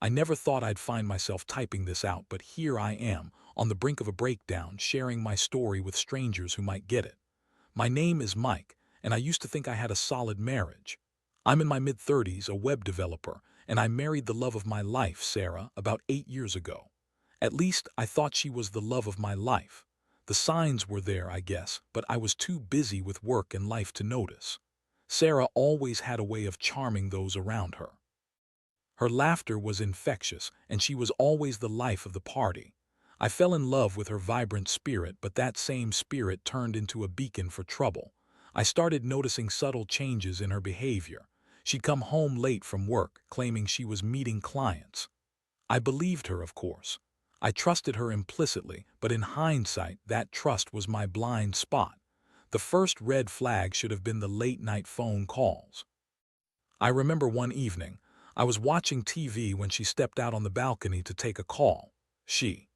I never thought I'd find myself typing this out, but here I am, on the brink of a breakdown, sharing my story with strangers who might get it. My name is Mike, and I used to think I had a solid marriage. I'm in my mid-30s, a web developer, and I married the love of my life, Sarah, about 8 years ago. At least, I thought she was the love of my life. The signs were there, I guess, but I was too busy with work and life to notice. Sarah always had a way of charming those around her. Her laughter was infectious, and she was always the life of the party. I fell in love with her vibrant spirit, but that same spirit turned into a beacon for trouble. I started noticing subtle changes in her behavior. She'd come home late from work, claiming she was meeting clients. I believed her, of course. I trusted her implicitly, but in hindsight, that trust was my blind spot. The first red flag should have been the late-night phone calls. I remember one evening, I was watching TV when she stepped out on the balcony to take a call. She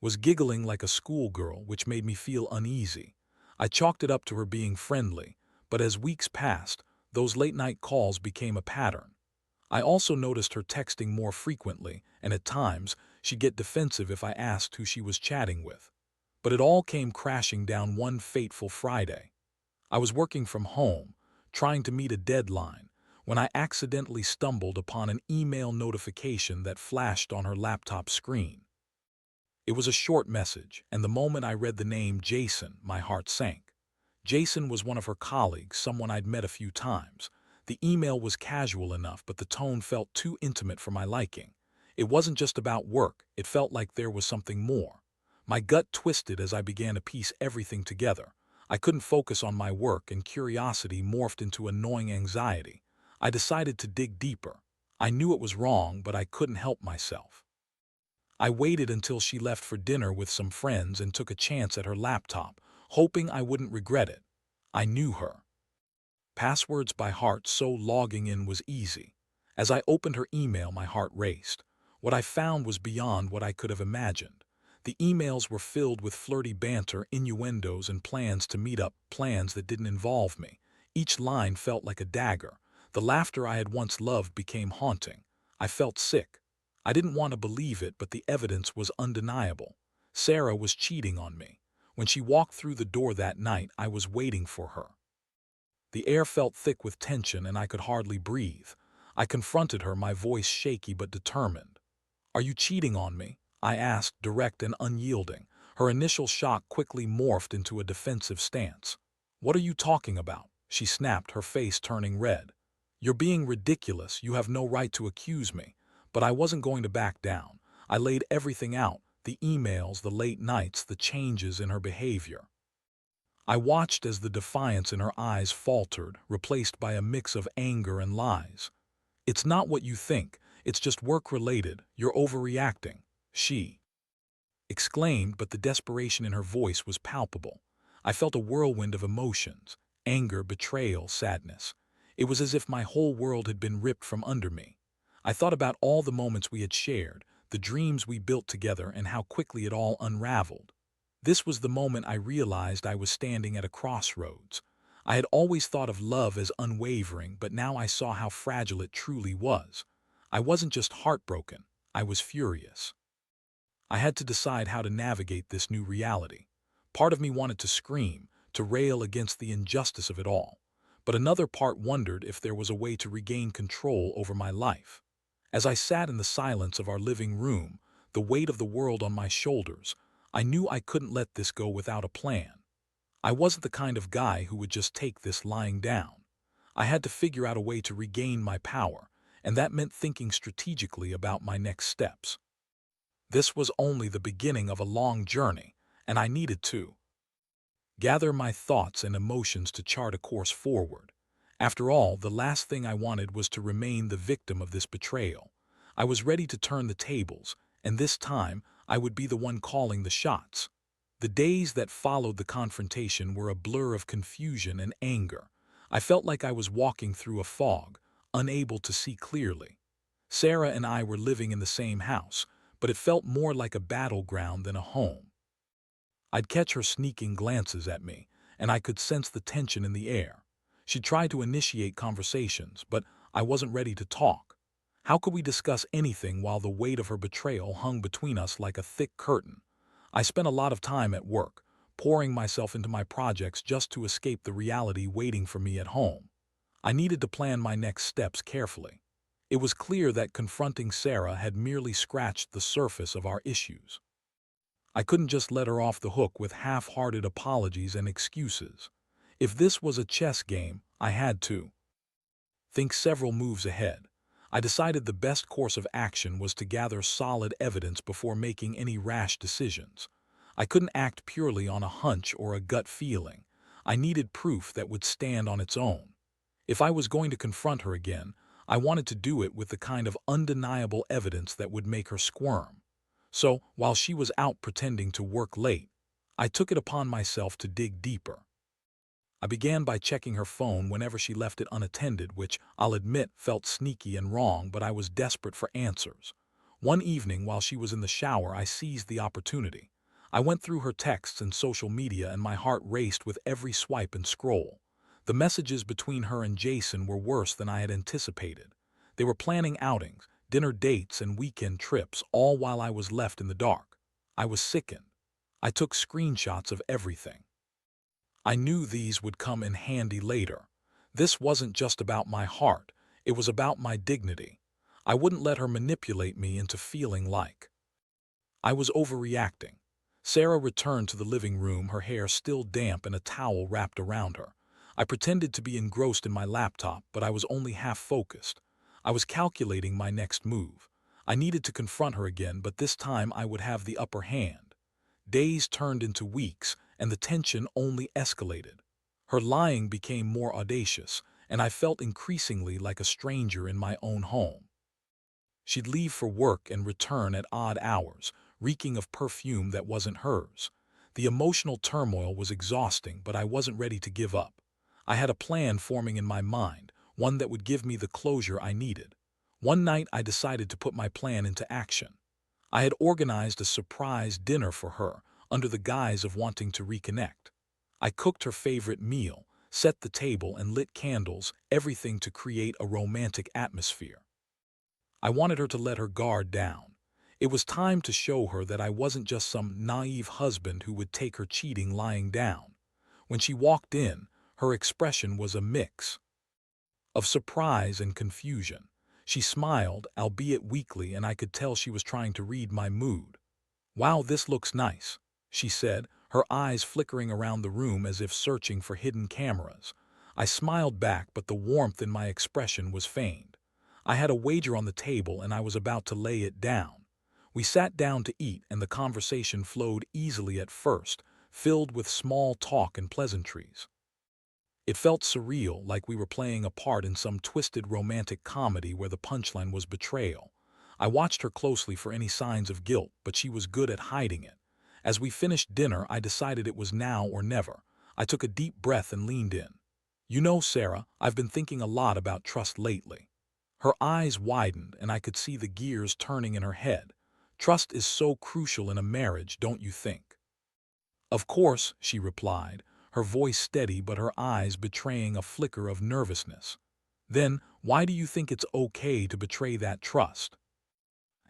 was giggling like a schoolgirl, which made me feel uneasy. I chalked it up to her being friendly, but as weeks passed, those late-night calls became a pattern. I also noticed her texting more frequently, and at times, she'd get defensive if I asked who she was chatting with. But it all came crashing down one fateful Friday. I was working from home, trying to meet a deadline, when I accidentally stumbled upon an email notification that flashed on her laptop screen. It was a short message, and the moment I read the name Jason, my heart sank. Jason was one of her colleagues, someone I'd met a few times. The email was casual enough, but the tone felt too intimate for my liking. It wasn't just about work, it felt like there was something more. My gut twisted as I began to piece everything together. I couldn't focus on my work, and curiosity morphed into annoying anxiety. I decided to dig deeper. I knew it was wrong, but I couldn't help myself. I waited until she left for dinner with some friends and took a chance at her laptop, hoping I wouldn't regret it. I knew her passwords by heart, so logging in was easy. As I opened her email, my heart raced. What I found was beyond what I could have imagined. The emails were filled with flirty banter, innuendos, and plans to meet up, plans that didn't involve me. Each line felt like a dagger. The laughter I had once loved became haunting. I felt sick. I didn't want to believe it, but the evidence was undeniable. Sarah was cheating on me. When she walked through the door that night, I was waiting for her. The air felt thick with tension, and I could hardly breathe. I confronted her, my voice shaky but determined. "Are you cheating on me?" I asked, direct and unyielding. Her initial shock quickly morphed into a defensive stance. "What are you talking about?" she snapped, her face turning red. "You're being ridiculous. You have no right to accuse me." But I wasn't going to back down. I laid everything out, the emails, the late nights, the changes in her behavior. I watched as the defiance in her eyes faltered, replaced by a mix of anger and lies. "It's not what you think. It's just work-related. You're overreacting," she exclaimed, but the desperation in her voice was palpable. I felt a whirlwind of emotions: anger, betrayal, sadness. It was as if my whole world had been ripped from under me. I thought about all the moments we had shared, the dreams we built together, and how quickly it all unraveled. This was the moment I realized I was standing at a crossroads. I had always thought of love as unwavering, but now I saw how fragile it truly was. I wasn't just heartbroken, I was furious. I had to decide how to navigate this new reality. Part of me wanted to scream, to rail against the injustice of it all. But another part wondered if there was a way to regain control over my life. As I sat in the silence of our living room, the weight of the world on my shoulders, I knew I couldn't let this go without a plan. I wasn't the kind of guy who would just take this lying down. I had to figure out a way to regain my power, and that meant thinking strategically about my next steps. This was only the beginning of a long journey, and I needed to gather my thoughts and emotions to chart a course forward. After all, the last thing I wanted was to remain the victim of this betrayal. I was ready to turn the tables, and this time I would be the one calling the shots. The days that followed the confrontation were a blur of confusion and anger. I felt like I was walking through a fog, unable to see clearly. Sarah and I were living in the same house, but it felt more like a battleground than a home. I'd catch her sneaking glances at me, and I could sense the tension in the air. She tried to initiate conversations, but I wasn't ready to talk. How could we discuss anything while the weight of her betrayal hung between us like a thick curtain? I spent a lot of time at work, pouring myself into my projects just to escape the reality waiting for me at home. I needed to plan my next steps carefully. It was clear that confronting Sarah had merely scratched the surface of our issues. I couldn't just let her off the hook with half-hearted apologies and excuses. If this was a chess game, I had to think several moves ahead. I decided the best course of action was to gather solid evidence before making any rash decisions. I couldn't act purely on a hunch or a gut feeling. I needed proof that would stand on its own. If I was going to confront her again, I wanted to do it with the kind of undeniable evidence that would make her squirm. So, while she was out pretending to work late, I took it upon myself to dig deeper. I began by checking her phone whenever she left it unattended, which, I'll admit, felt sneaky and wrong, but I was desperate for answers. One evening, while she was in the shower, I seized the opportunity. I went through her texts and social media, and my heart raced with every swipe and scroll. The messages between her and Jason were worse than I had anticipated. They were planning outings, dinner dates, and weekend trips, all while I was left in the dark. I was sickened. I took screenshots of everything. I knew these would come in handy later. This wasn't just about my heart, it was about my dignity. I wouldn't let her manipulate me into feeling like I was overreacting. Sarah returned to the living room, her hair still damp and a towel wrapped around her. I pretended to be engrossed in my laptop, but I was only half focused. I was calculating my next move. I needed to confront her again, but this time I would have the upper hand. Days turned into weeks, and the tension only escalated. Her lying became more audacious, and I felt increasingly like a stranger in my own home. She'd leave for work and return at odd hours, reeking of perfume that wasn't hers. The emotional turmoil was exhausting, but I wasn't ready to give up. I had a plan forming in my mind, one that would give me the closure I needed. One night I decided to put my plan into action. I had organized a surprise dinner for her, under the guise of wanting to reconnect. I cooked her favorite meal, set the table, and lit candles, everything to create a romantic atmosphere. I wanted her to let her guard down. It was time to show her that I wasn't just some naive husband who would take her cheating lying down. When she walked in, her expression was a mix of surprise and confusion. She smiled, albeit weakly, and I could tell she was trying to read my mood. "Wow, this looks nice," she said, her eyes flickering around the room as if searching for hidden cameras. I smiled back, but the warmth in my expression was feigned. I had a wager on the table, and I was about to lay it down. We sat down to eat, and the conversation flowed easily at first, filled with small talk and pleasantries. It felt surreal, like we were playing a part in some twisted romantic comedy where the punchline was betrayal. I watched her closely for any signs of guilt, but she was good at hiding it. As we finished dinner, I decided it was now or never. I took a deep breath and leaned in. "You know, Sarah, I've been thinking a lot about trust lately." Her eyes widened, and I could see the gears turning in her head. "Trust is so crucial in a marriage, don't you think?" "Of course," she replied, her voice steady but her eyes betraying a flicker of nervousness. "Then, why do you think it's okay to betray that trust?"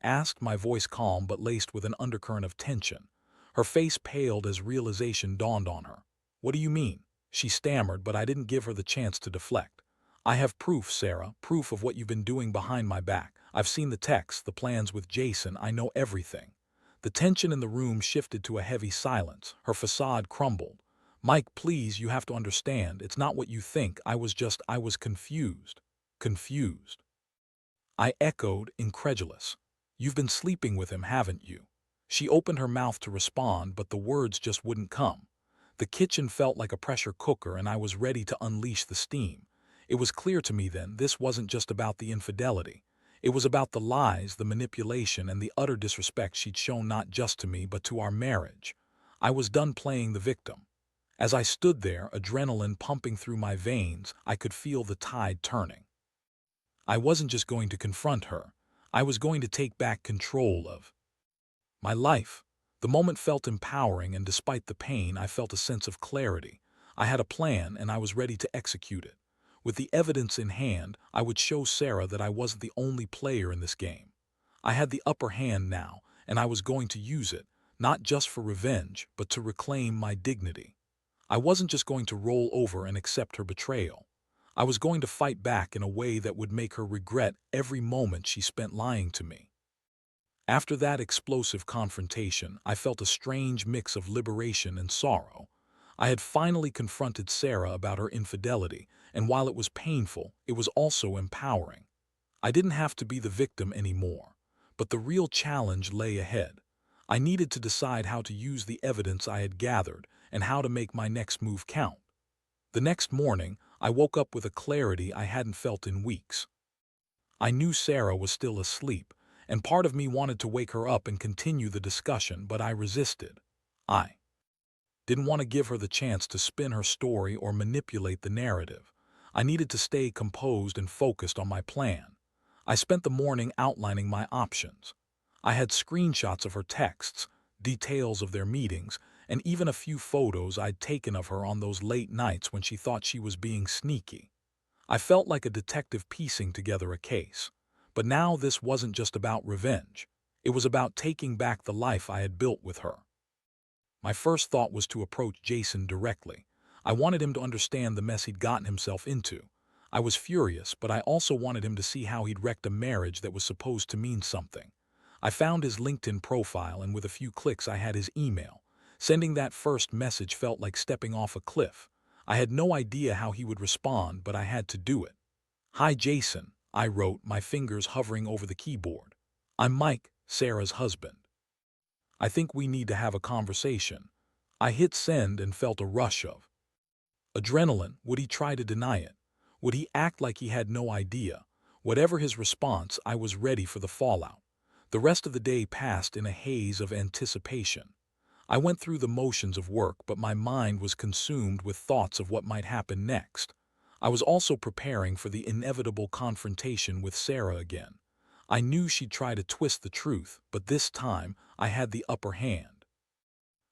Asked, my voice calm but laced with an undercurrent of tension. Her face paled as realization dawned on her. "What do you mean?" she stammered, but I didn't give her the chance to deflect. "I have proof, Sarah, proof of what you've been doing behind my back. I've seen the texts, the plans with Jason, I know everything." The tension in the room shifted to a heavy silence. Her facade crumbled. "Mike, please, you have to understand, it's not what you think. I was confused." "Confused?" I echoed, incredulous. "You've been sleeping with him, haven't you?" She opened her mouth to respond, but the words just wouldn't come. The kitchen felt like a pressure cooker, and I was ready to unleash the steam. It was clear to me then, this wasn't just about the infidelity. It was about the lies, the manipulation, and the utter disrespect she'd shown not just to me but to our marriage. I was done playing the victim. As I stood there, adrenaline pumping through my veins, I could feel the tide turning. I wasn't just going to confront her. I was going to take back control of my life. The moment felt empowering, and despite the pain, I felt a sense of clarity. I had a plan, and I was ready to execute it. With the evidence in hand, I would show Sarah that I wasn't the only player in this game. I had the upper hand now, and I was going to use it, not just for revenge, but to reclaim my dignity. I wasn't just going to roll over and accept her betrayal. I was going to fight back in a way that would make her regret every moment she spent lying to me. After that explosive confrontation, I felt a strange mix of liberation and sorrow. I had finally confronted Sarah about her infidelity, and while it was painful, it was also empowering. I didn't have to be the victim anymore. But the real challenge lay ahead. I needed to decide how to use the evidence I had gathered and how to make my next move count. The next morning, I woke up with a clarity I hadn't felt in weeks. I knew Sarah was still asleep, and part of me wanted to wake her up and continue the discussion, but I resisted. I didn't want to give her the chance to spin her story or manipulate the narrative. I needed to stay composed and focused on my plan. I spent the morning outlining my options. I had screenshots of her texts, details of their meetings, and even a few photos I'd taken of her on those late nights when she thought she was being sneaky. I felt like a detective piecing together a case. But now this wasn't just about revenge. It was about taking back the life I had built with her. My first thought was to approach Jason directly. I wanted him to understand the mess he'd gotten himself into. I was furious, but I also wanted him to see how he'd wrecked a marriage that was supposed to mean something. I found his LinkedIn profile, and with a few clicks I had his email. Sending that first message felt like stepping off a cliff. I had no idea how he would respond, but I had to do it. "Hi Jason," I wrote, my fingers hovering over the keyboard. "I'm Mike, Sarah's husband. I think we need to have a conversation." I hit send and felt a rush of adrenaline. Would he try to deny it? Would he act like he had no idea? Whatever his response, I was ready for the fallout. The rest of the day passed in a haze of anticipation. I went through the motions of work, but my mind was consumed with thoughts of what might happen next. I was also preparing for the inevitable confrontation with Sarah again. I knew she'd try to twist the truth, but this time I had the upper hand.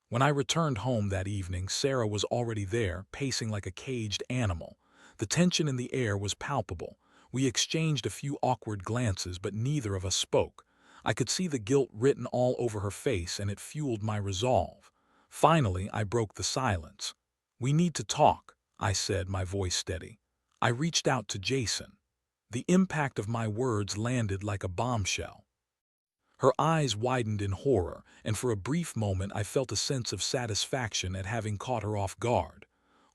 When I returned home that evening, Sarah was already there, pacing like a caged animal. The tension in the air was palpable. We exchanged a few awkward glances, but neither of us spoke. I could see the guilt written all over her face, and it fueled my resolve. Finally, I broke the silence. "We need to talk," I said, my voice steady. I reached out to Jason. The impact of my words landed like a bombshell. Her eyes widened in horror, and for a brief moment I felt a sense of satisfaction at having caught her off guard.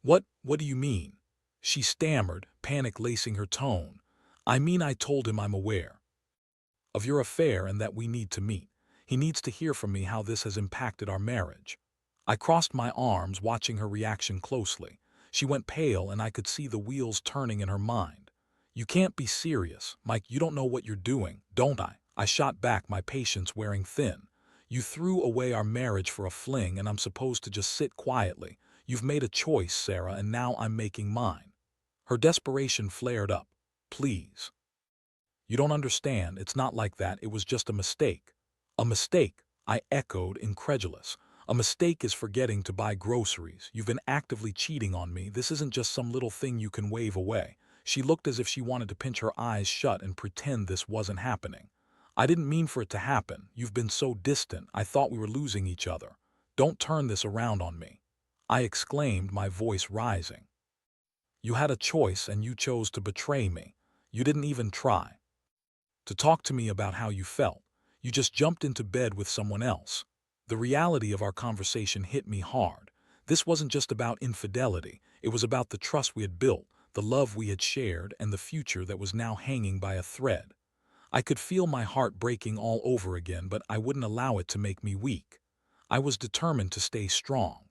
What do you mean?" she stammered, panic lacing her tone. "I mean, I told him I'm aware of your affair and that we need to meet. He needs to hear from me how this has impacted our marriage." I crossed my arms, watching her reaction closely. She went pale, and I could see the wheels turning in her mind. "You can't be serious, Mike. You don't know what you're doing, don't I?" I shot back, my patience wearing thin. "You threw away our marriage for a fling, and I'm supposed to just sit quietly. You've made a choice, Sarah, and now I'm making mine." Her desperation flared up. "Please. You don't understand. It's not like that. It was just a mistake." "A mistake?" I echoed, incredulous. "A mistake is forgetting to buy groceries. You've been actively cheating on me. This isn't just some little thing you can wave away." She looked as if she wanted to pinch her eyes shut and pretend this wasn't happening. "I didn't mean for it to happen. You've been so distant. I thought we were losing each other. Don't turn this around on me," I exclaimed, my voice rising. "You had a choice, and you chose to betray me. You didn't even try to talk to me about how you felt. You just jumped into bed with someone else." The reality of our conversation hit me hard. This wasn't just about infidelity. It was about the trust we had built, the love we had shared, and the future that was now hanging by a thread. I could feel my heart breaking all over again, but I wouldn't allow it to make me weak. I was determined to stay strong.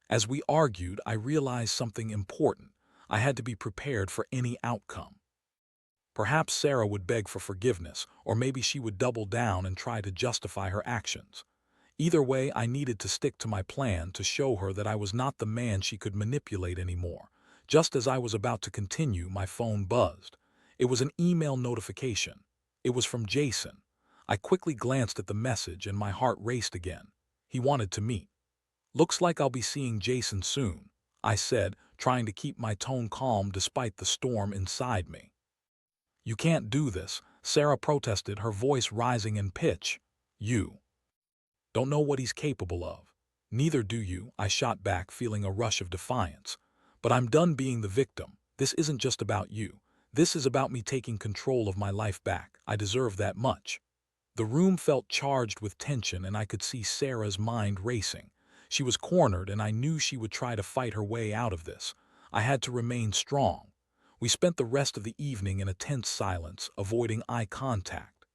As we argued, I realized something important. I had to be prepared for any outcome. Perhaps Sarah would beg for forgiveness, or maybe she would double down and try to justify her actions. Either way, I needed to stick to my plan to show her that I was not the man she could manipulate anymore. Just as I was about to continue, my phone buzzed. It was an email notification. It was from Jason. I quickly glanced at the message, and my heart raced again. He wanted to meet. "Looks like I'll be seeing Jason soon," I said, trying to keep my tone calm despite the storm inside me. "You can't do this," Sarah protested, her voice rising in pitch. "You don't know what he's capable of." "Neither do you," I shot back, feeling a rush of defiance. "But I'm done being the victim. This isn't just about you. This is about me taking control of my life back. I deserve that much." The room felt charged with tension, and I could see Sarah's mind racing. She was cornered, and I knew she would try to fight her way out of this. I had to remain strong. We spent the rest of the evening in a tense silence, avoiding eye contact.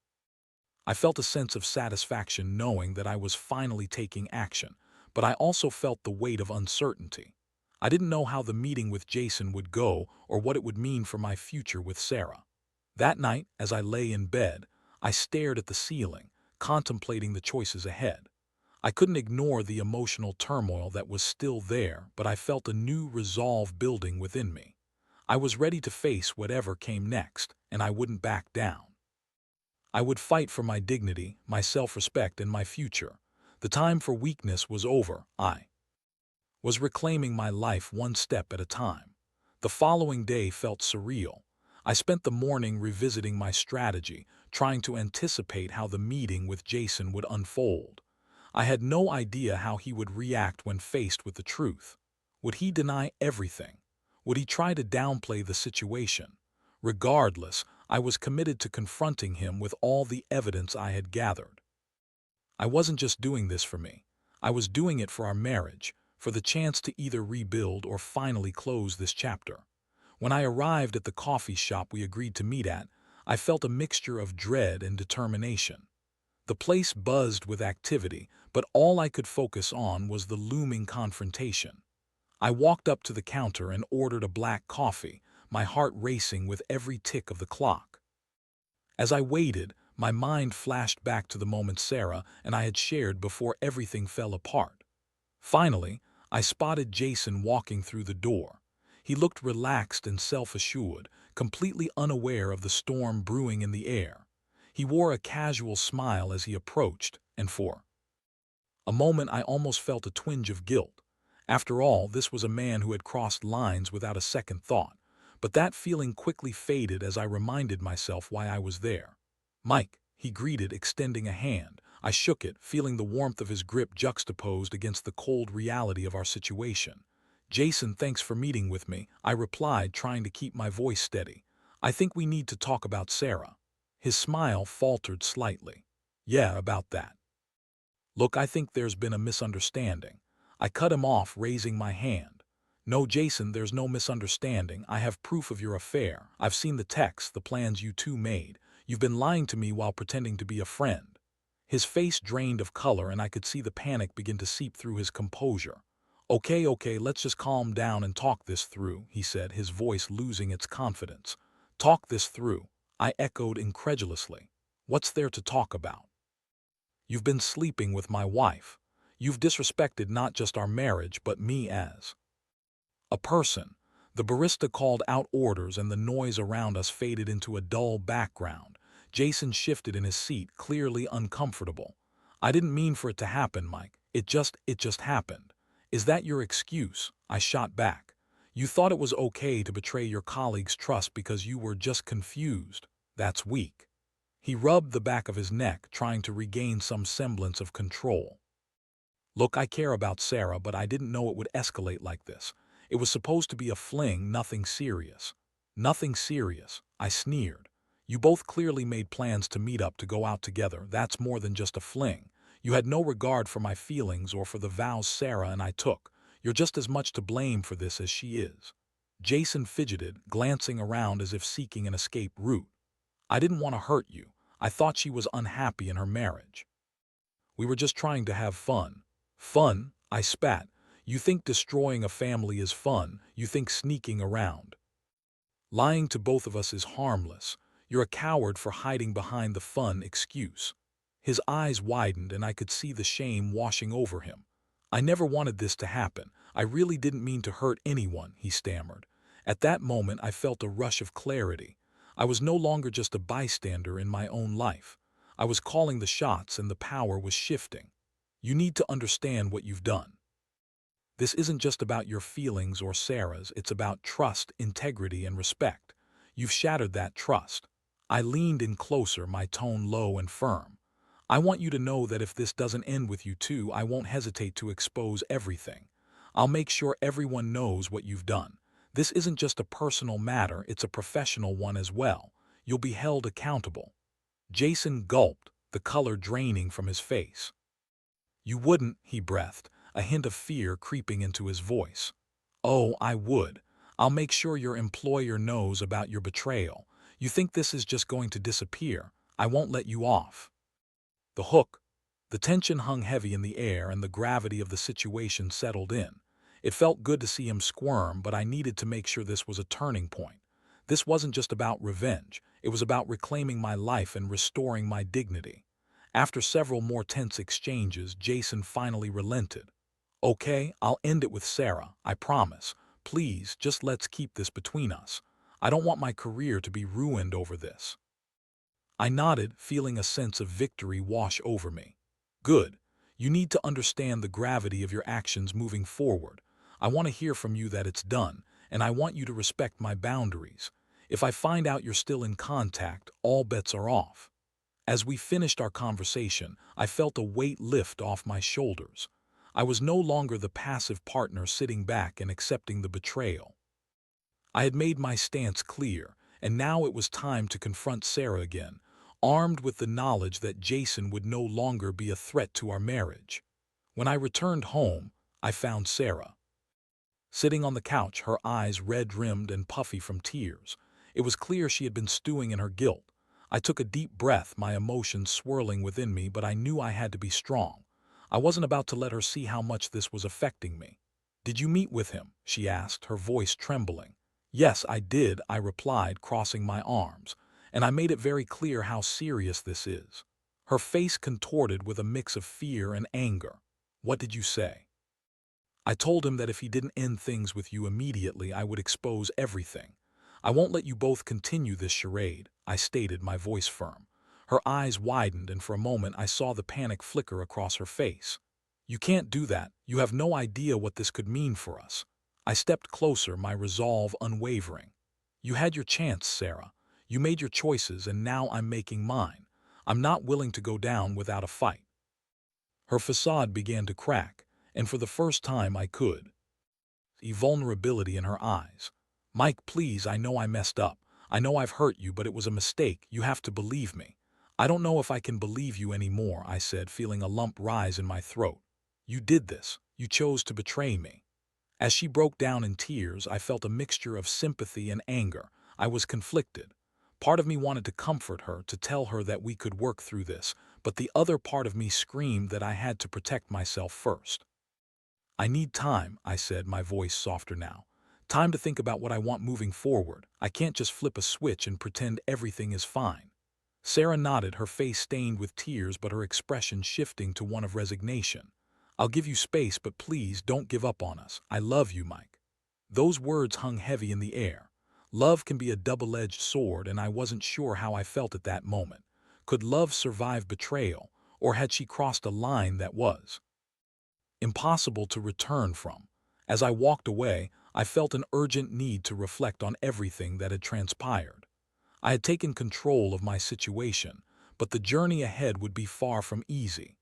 I felt a sense of satisfaction knowing that I was finally taking action, but I also felt the weight of uncertainty. I didn't know how the meeting with Jason would go or what it would mean for my future with Sarah. That night, as I lay in bed, I stared at the ceiling, contemplating the choices ahead. I couldn't ignore the emotional turmoil that was still there, but I felt a new resolve building within me. I was ready to face whatever came next, and I wouldn't back down. I would fight for my dignity, my self-respect, and my future. The time for weakness was over. I was reclaiming my life one step at a time. The following day felt surreal. I spent the morning revisiting my strategy, trying to anticipate how the meeting with Jason would unfold. I had no idea how he would react when faced with the truth. Would he deny everything? Would he try to downplay the situation? Regardless, I was committed to confronting him with all the evidence I had gathered. I wasn't just doing this for me. I was doing it for our marriage, for the chance to either rebuild or finally close this chapter. When I arrived at the coffee shop we agreed to meet at, I felt a mixture of dread and determination. The place buzzed with activity, but all I could focus on was the looming confrontation. I walked up to the counter and ordered a black coffee, my heart racing with every tick of the clock. As I waited, my mind flashed back to the moment Sarah and I had shared before everything fell apart. Finally, I spotted Jason walking through the door. He looked relaxed and self-assured, completely unaware of the storm brewing in the air. He wore a casual smile as he approached, and for a moment I almost felt a twinge of guilt. After all, this was a man who had crossed lines without a second thought. But that feeling quickly faded as I reminded myself why I was there. "Mike," he greeted, extending a hand. I shook it, feeling the warmth of his grip juxtaposed against the cold reality of our situation. "Jason, thanks for meeting with me," I replied, trying to keep my voice steady. "I think we need to talk about Sarah." His smile faltered slightly. "Yeah, about that. Look, I think there's been a misunderstanding." I cut him off, raising my hand. "No, Jason, there's no misunderstanding. I have proof of your affair. I've seen the texts, the plans you two made. You've been lying to me while pretending to be a friend." His face drained of color, and I could see the panic begin to seep through his composure. Okay, let's just calm down and talk this through," he said, his voice losing its confidence. "Talk this through," I echoed incredulously. "What's there to talk about? You've been sleeping with my wife. You've disrespected not just our marriage, but me as a person." The barista called out orders, and the noise around us faded into a dull background. Jason shifted in his seat, clearly uncomfortable. "I didn't mean for it to happen, Mike. It just happened." "Is that your excuse?" I shot back. "You thought it was okay to betray your colleague's trust because you were just confused. That's weak." He rubbed the back of his neck, trying to regain some semblance of control. "Look, I care about Sarah, but I didn't know it would escalate like this. It was supposed to be a fling, nothing serious." "Nothing serious," I sneered. "You both clearly made plans to meet up, to go out together. That's more than just a fling. You had no regard for my feelings or for the vows Sarah and I took. You're just as much to blame for this as she is." Jason fidgeted, glancing around as if seeking an escape route. "I didn't want to hurt you. I thought she was unhappy in her marriage. We were just trying to have fun." "Fun?" I spat. "You think destroying a family is fun? You think sneaking around lying to both of us is harmless? You're a coward for hiding behind the fun excuse." His eyes widened, and I could see the shame washing over him. "I never wanted this to happen. I really didn't mean to hurt anyone," he stammered. At that moment I felt a rush of clarity. I was no longer just a bystander in my own life. I was calling the shots, and the power was shifting. "You need to understand what you've done." This isn't just about your feelings or Sarah's, it's about trust, integrity, and respect. You've shattered that trust. I leaned in closer, my tone low and firm. I want you to know that if this doesn't end with you too, I won't hesitate to expose everything. I'll make sure everyone knows what you've done. This isn't just a personal matter, it's a professional one as well. You'll be held accountable. Jason gulped, the color draining from his face. You wouldn't, he breathed, a hint of fear creeping into his voice. Oh, I would. I'll make sure your employer knows about your betrayal. You think this is just going to disappear. I won't let you off. The hook. The tension hung heavy in the air and the gravity of the situation settled in. It felt good to see him squirm, but I needed to make sure this was a turning point. This wasn't just about revenge. It was about reclaiming my life and restoring my dignity. After several more tense exchanges, Jason finally relented. Okay, I'll end it with Sarah, I promise. Please, just let's keep this between us. I don't want my career to be ruined over this. I nodded, feeling a sense of victory wash over me. Good. You need to understand the gravity of your actions moving forward. I want to hear from you that it's done, and I want you to respect my boundaries. If I find out you're still in contact, all bets are off. As we finished our conversation, I felt a weight lift off my shoulders. I was no longer the passive partner sitting back and accepting the betrayal. I had made my stance clear, and now it was time to confront Sarah again, armed with the knowledge that Jason would no longer be a threat to our marriage. When I returned home, I found Sarah sitting on the couch, her eyes red-rimmed and puffy from tears. It was clear she had been stewing in her guilt. I took a deep breath, my emotions swirling within me, but I knew I had to be strong. I wasn't about to let her see how much this was affecting me. Did you meet with him? She asked, her voice trembling. Yes, I did, I replied, crossing my arms, and I made it very clear how serious this is. Her face contorted with a mix of fear and anger. What did you say? I told him that if he didn't end things with you immediately, I would expose everything. I won't let you both continue this charade, I stated, my voice firm. Her eyes widened, and for a moment I saw the panic flicker across her face. You can't do that. You have no idea what this could mean for us. I stepped closer, my resolve unwavering. You had your chance, Sarah. You made your choices, and now I'm making mine. I'm not willing to go down without a fight. Her facade began to crack, and for the first time I could see vulnerability in her eyes. Mike, please, I know I messed up. I know I've hurt you, but it was a mistake. You have to believe me. I don't know if I can believe you anymore, I said, feeling a lump rise in my throat. You did this. You chose to betray me. As she broke down in tears, I felt a mixture of sympathy and anger. I was conflicted. Part of me wanted to comfort her, to tell her that we could work through this, but the other part of me screamed that I had to protect myself first. I need time, I said, my voice softer now. Time to think about what I want moving forward. I can't just flip a switch and pretend everything is fine. Sarah nodded, her face stained with tears but her expression shifting to one of resignation. I'll give you space, but please don't give up on us. I love you, Mike. Those words hung heavy in the air. Love can be a double-edged sword, and I wasn't sure how I felt at that moment. Could love survive betrayal, or had she crossed a line that was impossible to return from? As I walked away, I felt an urgent need to reflect on everything that had transpired. I had taken control of my situation, but the journey ahead would be far from easy.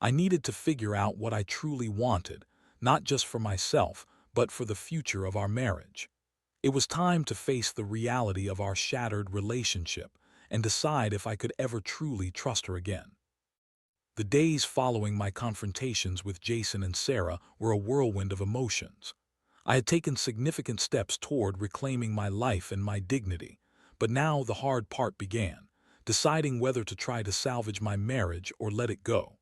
I needed to figure out what I truly wanted, not just for myself, but for the future of our marriage. It was time to face the reality of our shattered relationship and decide if I could ever truly trust her again. The days following my confrontations with Jason and Sarah were a whirlwind of emotions. I had taken significant steps toward reclaiming my life and my dignity, but now the hard part began, deciding whether to try to salvage my marriage or let it go.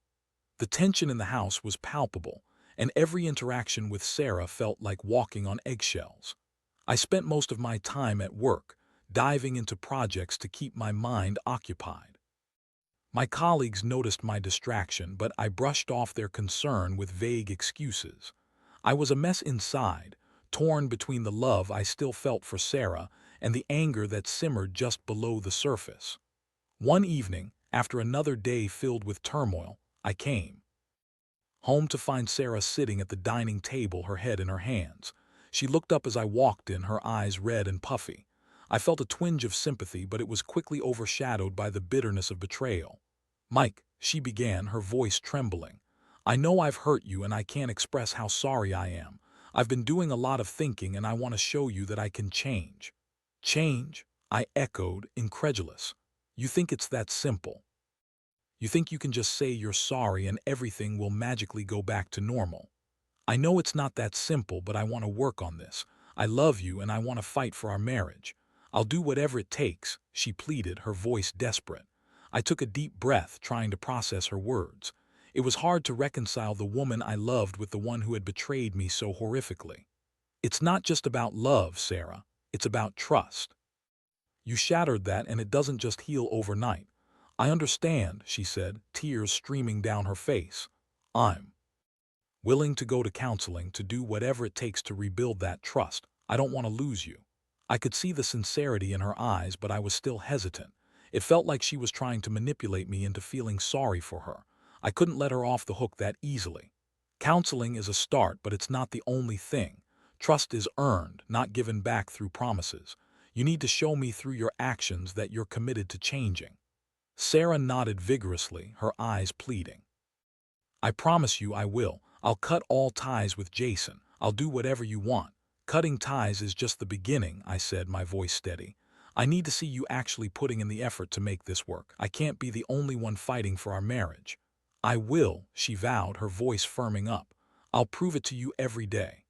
The tension in the house was palpable, and every interaction with Sarah felt like walking on eggshells. I spent most of my time at work, diving into projects to keep my mind occupied. My colleagues noticed my distraction, but I brushed off their concern with vague excuses. I was a mess inside, torn between the love I still felt for Sarah and the anger that simmered just below the surface. One evening, after another day filled with turmoil, I came home to find Sarah sitting at the dining table, her head in her hands. She looked up as I walked in, her eyes red and puffy. I felt a twinge of sympathy, but it was quickly overshadowed by the bitterness of betrayal. "Mike," she began, her voice trembling. "I know I've hurt you and I can't express how sorry I am. I've been doing a lot of thinking and I want to show you that I can change." "Change?" I echoed, incredulous. "You think it's that simple? You think you can just say you're sorry and everything will magically go back to normal?" "I know it's not that simple, but I want to work on this. I love you and I want to fight for our marriage. I'll do whatever it takes," she pleaded, her voice desperate. I took a deep breath, trying to process her words. It was hard to reconcile the woman I loved with the one who had betrayed me so horrifically. "It's not just about love, Sarah. It's about trust. You shattered that and it doesn't just heal overnight." "I understand," she said, tears streaming down her face. "I'm willing to go to counseling, to do whatever it takes to rebuild that trust. I don't want to lose you." I could see the sincerity in her eyes, but I was still hesitant. It felt like she was trying to manipulate me into feeling sorry for her. I couldn't let her off the hook that easily. "Counseling is a start, but it's not the only thing. Trust is earned, not given back through promises. You need to show me through your actions that you're committed to changing." Sarah nodded vigorously, her eyes pleading. "I promise you I will. I'll cut all ties with Jason. I'll do whatever you want." "Cutting ties is just the beginning," I said, my voice steady. "I need to see you actually putting in the effort to make this work. I can't be the only one fighting for our marriage." "I will," she vowed, her voice firming up. "I'll prove it to you every day."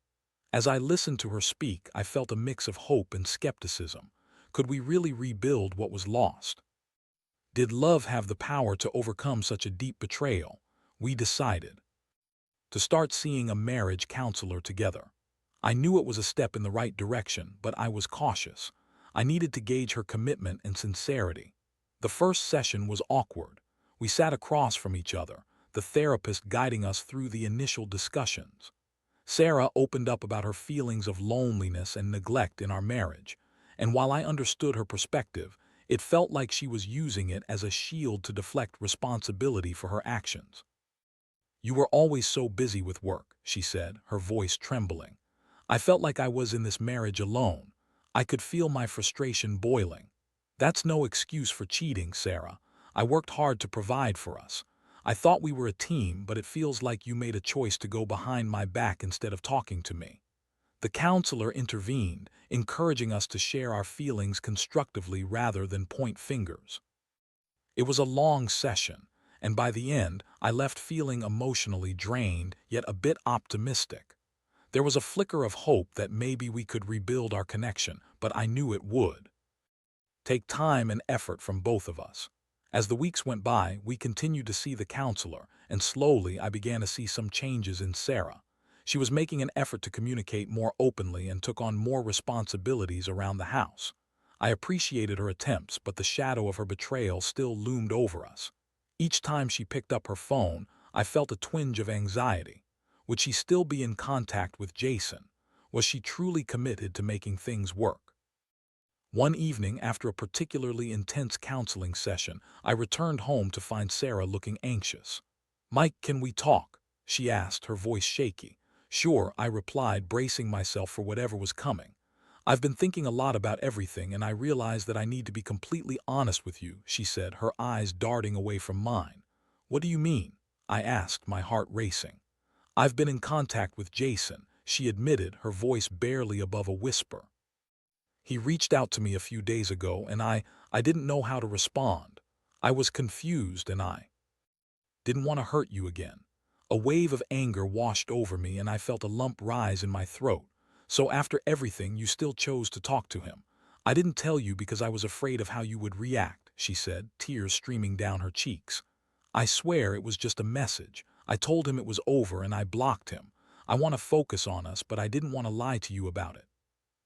As I listened to her speak, I felt a mix of hope and skepticism. Could we really rebuild what was lost? Did love have the power to overcome such a deep betrayal? We decided to start seeing a marriage counselor together. I knew it was a step in the right direction, but I was cautious. I needed to gauge her commitment and sincerity. The first session was awkward. We sat across from each other, the therapist guiding us through the initial discussions. Sarah opened up about her feelings of loneliness and neglect in our marriage, and while I understood her perspective, it felt like she was using it as a shield to deflect responsibility for her actions. "You were always so busy with work," she said, her voice trembling. "I felt like I was in this marriage alone. I could feel my frustration boiling." "That's no excuse for cheating, Sarah. I worked hard to provide for us. I thought we were a team, but it feels like you made a choice to go behind my back instead of talking to me." The counselor intervened, encouraging us to share our feelings constructively rather than point fingers. It was a long session, and by the end, I left feeling emotionally drained, yet a bit optimistic. There was a flicker of hope that maybe we could rebuild our connection, but I knew it would take time and effort from both of us. As the weeks went by, we continued to see the counselor, and slowly I began to see some changes in Sarah. She was making an effort to communicate more openly and took on more responsibilities around the house. I appreciated her attempts, but the shadow of her betrayal still loomed over us. Each time she picked up her phone, I felt a twinge of anxiety. Would she still be in contact with Jason? Was she truly committed to making things work? One evening, after a particularly intense counseling session, I returned home to find Sarah looking anxious. "Mike, can we talk?" she asked, her voice shaky. "Sure," I replied, bracing myself for whatever was coming. "I've been thinking a lot about everything, and I realize that I need to be completely honest with you," she said, her eyes darting away from mine. "What do you mean?" I asked, my heart racing. "I've been in contact with Jason," she admitted, her voice barely above a whisper. "He reached out to me a few days ago, and I didn't know how to respond. I was confused, and I didn't want to hurt you again." A wave of anger washed over me, and I felt a lump rise in my throat. "So after everything, you still chose to talk to him?" "I didn't tell you because I was afraid of how you would react," she said, tears streaming down her cheeks. "I swear it was just a message. I told him it was over and I blocked him. I want to focus on us, but I didn't want to lie to you about it."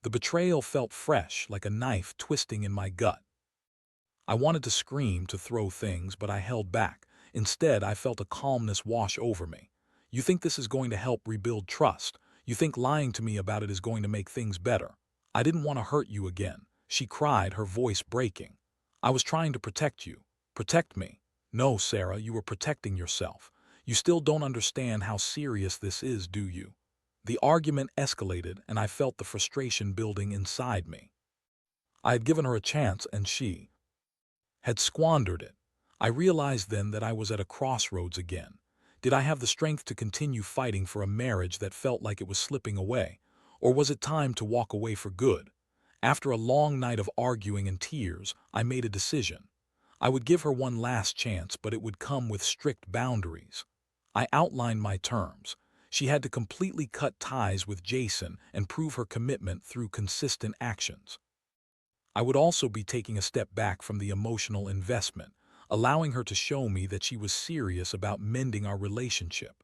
The betrayal felt fresh, like a knife twisting in my gut. I wanted to scream, to throw things, but I held back. Instead, I felt a calmness wash over me. "You think this is going to help rebuild trust? You think lying to me about it is going to make things better?" "I didn't want to hurt you again," she cried, her voice breaking. "I was trying to protect you." "Protect me?" "No, Sarah, you were protecting yourself. You still don't understand how serious this is, do you? The argument escalated, and I felt the frustration building inside me. I had given her a chance, and she had squandered it. I realized then that I was at a crossroads again. Did I have the strength to continue fighting for a marriage that felt like it was slipping away? Or was it time to walk away for good? After a long night of arguing and tears, I made a decision. I would give her one last chance, but it would come with strict boundaries. I outlined my terms. She had to completely cut ties with Jason and prove her commitment through consistent actions. I would also be taking a step back from the emotional investment, allowing her to show me that she was serious about mending our relationship.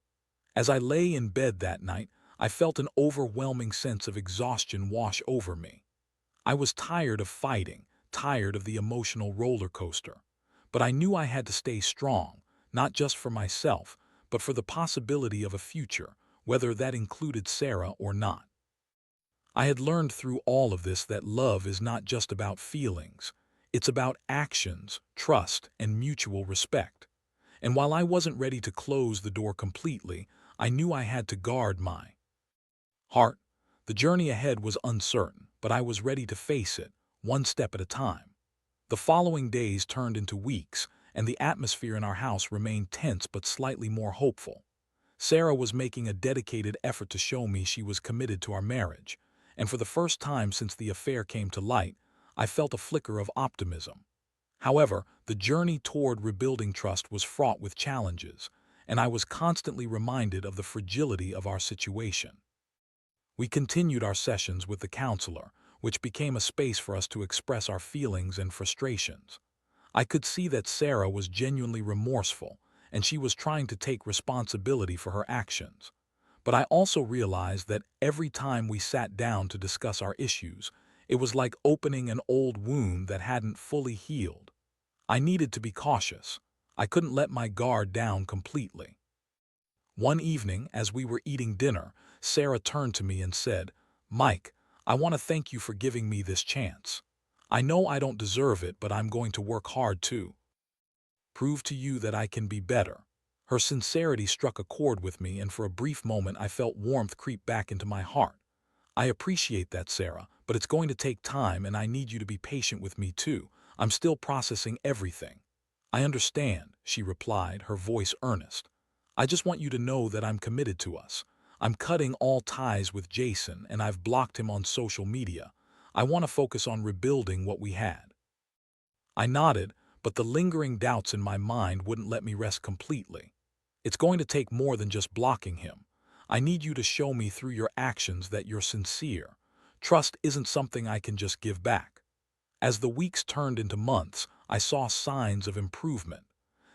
As I lay in bed that night, I felt an overwhelming sense of exhaustion wash over me. I was tired of fighting, tired of the emotional roller coaster. But I knew I had to stay strong, not just for myself, but for the possibility of a future, whether that included Sarah or not. I had learned through all of this that love is not just about feelings. It's about actions, trust, and mutual respect. And while I wasn't ready to close the door completely, I knew I had to guard my heart. The journey ahead was uncertain, but I was ready to face it, one step at a time. The following days turned into weeks, and the atmosphere in our house remained tense but slightly more hopeful. Sarah was making a dedicated effort to show me she was committed to our marriage, and for the first time since the affair came to light, I felt a flicker of optimism. However, the journey toward rebuilding trust was fraught with challenges, and I was constantly reminded of the fragility of our situation. We continued our sessions with the counselor, which became a space for us to express our feelings and frustrations. I could see that Sarah was genuinely remorseful, and she was trying to take responsibility for her actions. But I also realized that every time we sat down to discuss our issues, it was like opening an old wound that hadn't fully healed. I needed to be cautious. I couldn't let my guard down completely. One evening, as we were eating dinner, Sarah turned to me and said, "Mike, I want to thank you for giving me this chance. I know I don't deserve it, but I'm going to work hard to prove to you that I can be better." Her sincerity struck a chord with me, and for a brief moment I felt warmth creep back into my heart. "I appreciate that, Sarah, but it's going to take time, and I need you to be patient with me too. I'm still processing everything." "I understand," she replied, her voice earnest. "I just want you to know that I'm committed to us. I'm cutting all ties with Jason, and I've blocked him on social media. I want to focus on rebuilding what we had." I nodded, but the lingering doubts in my mind wouldn't let me rest completely. "It's going to take more than just blocking him. I need you to show me through your actions that you're sincere. Trust isn't something I can just give back." As the weeks turned into months, I saw signs of improvement.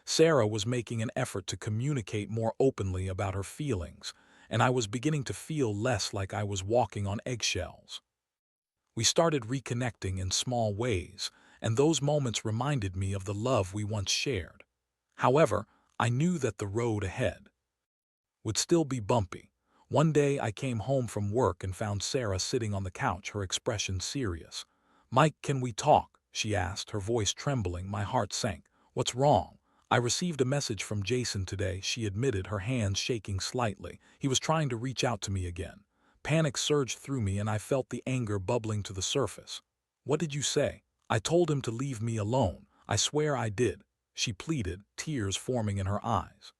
Sarah was making an effort to communicate more openly about her feelings, and I was beginning to feel less like I was walking on eggshells. We started reconnecting in small ways, and those moments reminded me of the love we once shared. However, I knew that the road ahead would still be bumpy. One day I came home from work and found Sarah sitting on the couch, her expression serious. "Mike, can we talk?" she asked, her voice trembling. My heart sank. "What's wrong?" "I received a message from Jason today," she admitted, her hands shaking slightly. "He was trying to reach out to me again." Panic surged through me, and I felt the anger bubbling to the surface. "What did you say?" "I told him to leave me alone. I swear I did," she pleaded, tears forming in her eyes.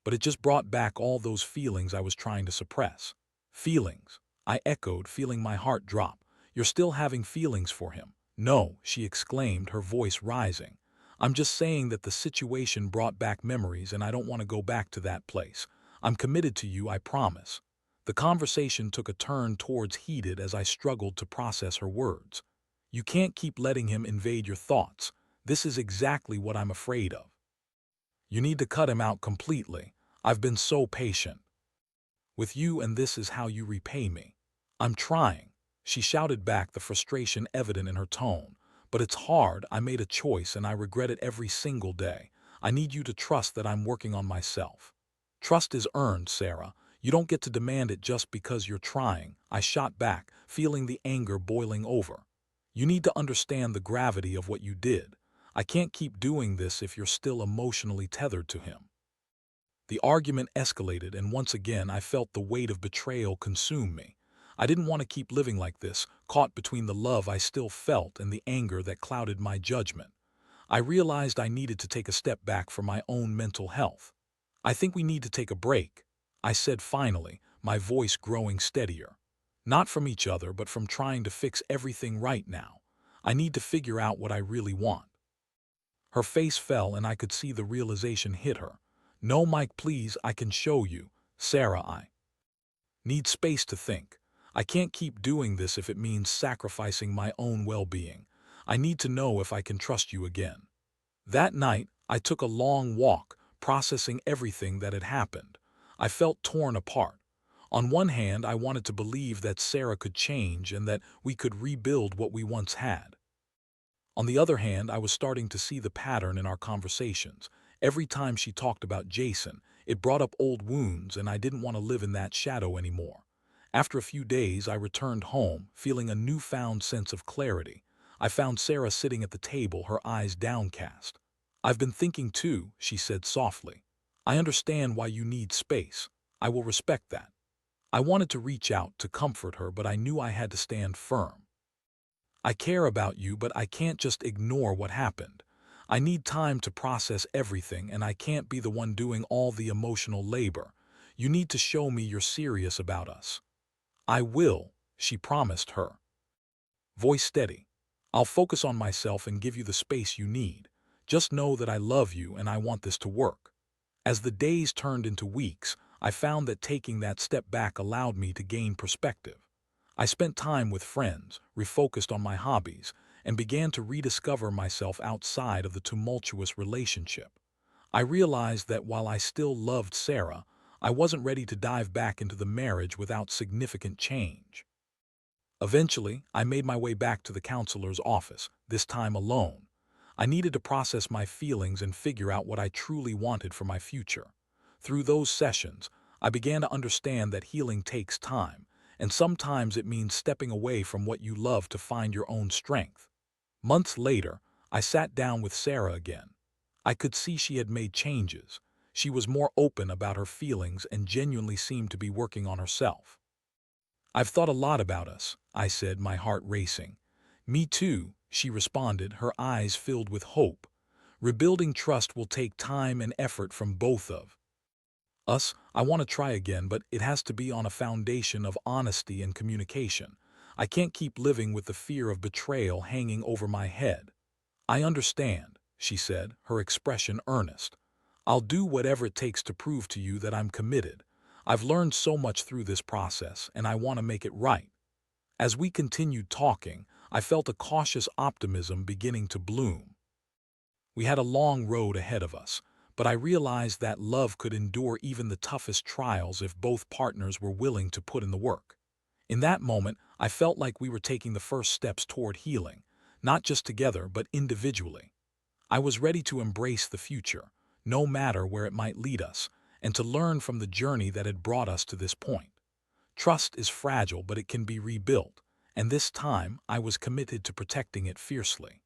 But it just brought back all those feelings I was trying to suppress. "Feelings?" I echoed, feeling my heart drop. "You're still having feelings for him?" "No," she exclaimed, her voice rising. "I'm just saying that the situation brought back memories, and I don't want to go back to that place. I'm committed to you, I promise." The conversation took a turn towards heated as I struggled to process her words. "You can't keep letting him invade your thoughts. This is exactly what I'm afraid of. You need to cut him out completely. I've been so patient with you, and this is how you repay me." "I'm trying," she shouted back, the frustration evident in her tone. "But it's hard. I made a choice, and I regret it every single day. I need you to trust that I'm working on myself." "Trust is earned, Sarah. You don't get to demand it just because you're trying," I shot back, feeling the anger boiling over. "You need to understand the gravity of what you did. I can't keep doing this if you're still emotionally tethered to him." The argument escalated, and once again I felt the weight of betrayal consume me. I didn't want to keep living like this, caught between the love I still felt and the anger that clouded my judgment. I realized I needed to take a step back for my own mental health. "I think we need to take a break," I said finally, my voice growing steadier. "Not from each other, but from trying to fix everything right now. I need to figure out what I really want." Her face fell and I could see the realization hit her. "No, Mike, please, I can show you. Sarah, I need space to think. I can't keep doing this if it means sacrificing my own well-being. I need to know if I can trust you again." That night, I took a long walk, processing everything that had happened. I felt torn apart. On one hand, I wanted to believe that Sarah could change and that we could rebuild what we once had. On the other hand, I was starting to see the pattern in our conversations. Every time she talked about Jason, it brought up old wounds, and I didn't want to live in that shadow anymore. After a few days, I returned home, feeling a newfound sense of clarity. I found Sarah sitting at the table, her eyes downcast. "I've been thinking too," she said softly. "I understand why you need space. I will respect that." I wanted to reach out to comfort her, but I knew I had to stand firm. "I care about you, but I can't just ignore what happened. I need time to process everything, and I can't be the one doing all the emotional labor. You need to show me you're serious about us." "I will," she promised, her voice steady. "I'll focus on myself and give you the space you need. Just know that I love you and I want this to work." As the days turned into weeks, I found that taking that step back allowed me to gain perspective. I spent time with friends, refocused on my hobbies, and began to rediscover myself outside of the tumultuous relationship. I realized that while I still loved Sarah, I wasn't ready to dive back into the marriage without significant change. Eventually, I made my way back to the counselor's office, this time alone. I needed to process my feelings and figure out what I truly wanted for my future. Through those sessions, I began to understand that healing takes time, and sometimes it means stepping away from what you love to find your own strength. Months later, I sat down with Sarah again. I could see she had made changes. She was more open about her feelings and genuinely seemed to be working on herself. "I've thought a lot about us," I said, my heart racing. "Me too," she responded, her eyes filled with hope. "Rebuilding trust will take time and effort from both of us. I want to try again, but it has to be on a foundation of honesty and communication. I can't keep living with the fear of betrayal hanging over my head." "I understand," she said, her expression earnest. "I'll do whatever it takes to prove to you that I'm committed. I've learned so much through this process, and I want to make it right." As we continued talking, I felt a cautious optimism beginning to bloom. We had a long road ahead of us, but I realized that love could endure even the toughest trials if both partners were willing to put in the work. In that moment, I felt like we were taking the first steps toward healing, not just together but individually. I was ready to embrace the future, no matter where it might lead us, and to learn from the journey that had brought us to this point. Trust is fragile, but it can be rebuilt, and this time I was committed to protecting it fiercely.